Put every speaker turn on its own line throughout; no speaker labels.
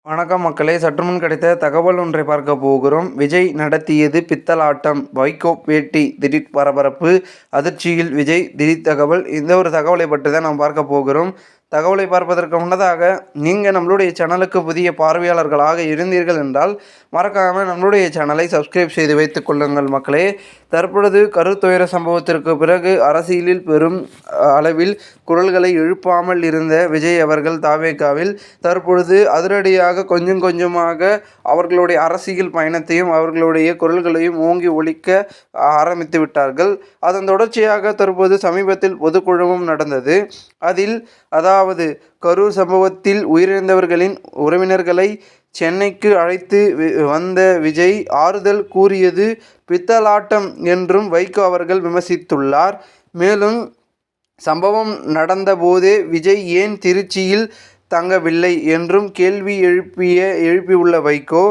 வணக்கம் மக்களே, சற்றுமுன் கிடைத்த தகவல் ஒன்றை பார்க்க போகிறோம். விஜய் நடத்தியது பித்தலாட்டம், வைகோ பேட்டி, திடீர் பரபரப்பு, அதிர்ச்சியில் விஜய், திடீர் தகவல். இந்த ஒரு தகவலை பற்றி தான் நாம் பார்க்க போகிறோம். தகவலை பார்ப்பதற்கு முன்னதாக நீங்கள் நம்மளுடைய சேனலுக்கு புதிய பார்வையாளர்களாக இருந்தீர்கள் என்றால் மறக்காமல் நம்மளுடைய சேனலை சப்ஸ்கிரைப் செய்து வைத்துக் கொள்ளுங்கள் மக்களே. தற்பொழுது கருத்துயர சம்பவத்திற்கு பிறகு அரசியலில் பெரும் அளவில் குரல்களை எழுப்பாமல் இருந்த விஜய் அவர்கள் தாவேகாவில் தற்பொழுது அதிரடியாக கொஞ்சம் கொஞ்சமாக அவர்களுடைய அரசியல் பயணத்தையும் அவர்களுடைய குரல்களையும் ஓங்கி ஒலிக்க ஆரம்பித்து விட்டார்கள். அதன் தொடர்ச்சியாக தற்போது சமீபத்தில் பொதுக்குழுவும் நடந்தது. அதில் அதாவது கரூர் சம்பவத்தில் உயிரிழந்தவர்களின் உறவினர்களை சென்னைக்கு அழைத்து வந்த விஜய் ஆறுதல் கூறியது பித்தலாட்டம் என்றும் வைகோ அவர்கள் விமர்சித்துள்ளார். மேலும் சம்பவம் நடந்தபோதே விஜய் ஏன் திருச்சியில் தங்கவில்லை என்றும் கேள்வி எழுப்பியுள்ள வைகோ,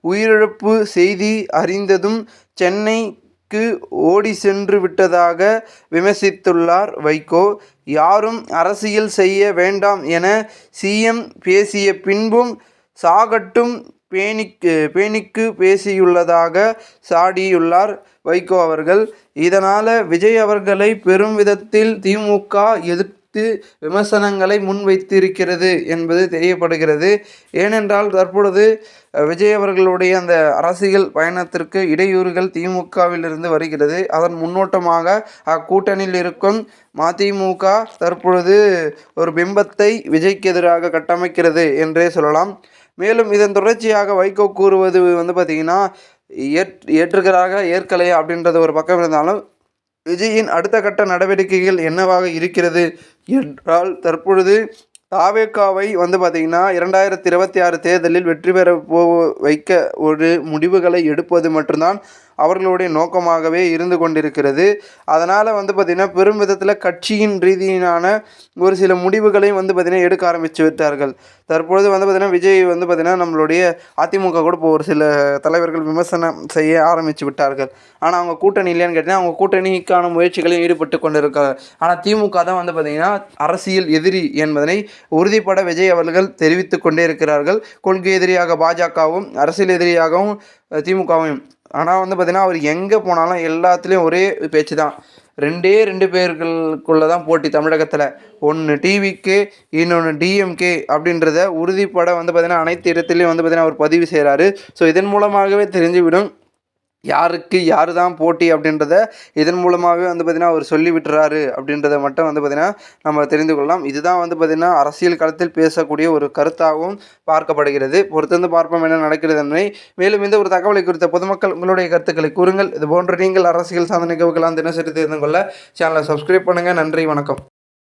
உயிரிழப்பு செய்தி அறிந்ததும் சென்னைக்கு ஓடி சென்று விட்டதாக விமர்சித்துள்ளார் வைகோ. யாரும் அரசியல் செய்ய வேண்டாம் என சிஎம் பேசிய பின்பும் சாகட்டும் பேணிக்கு பேசியுள்ளதாக சாடியுள்ளார் வைகோ அவர்கள். இதனால் விஜய் அவர்களை பெரும் விதத்தில் திமுக எதிர்த்து விமர்சனங்களை முன்வைத்திருக்கிறது என்பது தெரியப்படுகிறது. ஏனென்றால் தற்பொழுது விஜய் அவர்களுடைய அந்த அரசியல் பயணத்திற்கு இடையூறுகள் திமுகவிலிருந்து வருகிறது. அதன் முன்னோட்டமாக அக்கூட்டணியில் இருக்கும் மதிமுக தற்பொழுது ஒரு பிம்பத்தை விஜய்க்கு எதிராக கட்டமைக்கிறது என்றே சொல்லலாம். மேலும் இதன் தொடர்ச்சியாக வைகோ கூறுவது பார்த்திங்கன்னா ஏற்றுகிறாக ஏற்கலையா அப்படின்றது ஒரு பக்கம் இருந்தாலும் விஜயின் அடுத்த கட்ட நடவடிக்கைகள் என்னவாக இருக்கிறது என்றால் தற்பொழுது தாவேகாவை பார்த்திங்கன்னா 2026 தேர்தலில் வெற்றி பெற வைக்க ஒரு முடிவுகளை எடுப்பது மட்டும்தான் அவர்களுடைய நோக்கமாகவே இருந்து கொண்டிருக்கிறது. அதனால் பார்த்திங்கன்னா பெரும் விதத்தில் கட்சியின் ரீதியிலான ஒரு சில முடிவுகளையும் பார்த்திங்கன்னா எடுக்க ஆரம்பித்து விட்டார்கள். தற்பொழுது பார்த்திங்கன்னா விஜய் பார்த்திங்கன்னா நம்மளுடைய அதிமுக கூட இப்போ ஒரு சில தலைவர்கள் விமர்சனம் செய்ய ஆரம்பித்து விட்டார்கள். ஆனால் அவங்க கூட்டணி இல்லையான்னு கேட்டிங்கன்னா அவங்க கூட்டணிக்கான முயற்சிகளையும் ஈடுபட்டு கொண்டிருக்காங்க. ஆனால் திமுக தான் பார்த்திங்கன்னா அரசியல் எதிரி என்பதனை உறுதிப்பட விஜய் அவர்கள் தெரிவித்து கொண்டே இருக்கிறார்கள். கொள்கை எதிரியாக பாஜகவும் அரசியல் எதிரியாகவும் திமுகவும். ஆனால் பார்த்திங்கன்னா அவர் எங்கே போனாலும் எல்லாத்துலேயும் ஒரே பேச்சு தான். ரெண்டு பேர்களுக்குள்ளே தான் போட்டி தமிழகத்தில். ஒன்று டிவிக்கு, இன்னொன்று டிஎம்கே அப்படின்றத உறுதிப்பட பார்த்திங்கன்னா அனைத்து இடத்துலையும் பார்த்திங்கன்னா அவர் பதிவு செய்கிறாரு. ஸோ இதன் மூலமாகவே தெரிஞ்சுவிடும் யாருக்கு யார் தான் போட்டி அப்படின்றத இதன் மூலமாகவே பார்த்திங்கன்னா அவர் சொல்லி விட்டுறாரு அப்படின்றத மட்டும் பார்த்திங்கன்னா நம்ம தெரிந்து கொள்ளலாம். இதுதான் பார்த்திங்கன்னா அரசியல் களத்தில் பேசக்கூடிய ஒரு கருத்தாகவும் பார்க்கப்படுகிறது. பொறுத்திருந்து பார்ப்போம் என்ன நடக்கிறது என்பதை. மேலும் இந்த ஒரு தகவலை குறித்த பொதுமக்கள் உங்களுடைய கருத்துக்களை கூறுங்கள். இது போன்ற நீங்கள் அரசியல் சாதனை நிகழ்வுகளாம் தினசரி தெரிந்து கொள்ள சேனலை சப்ஸ்கிரைப் பண்ணுங்கள். நன்றி, வணக்கம்.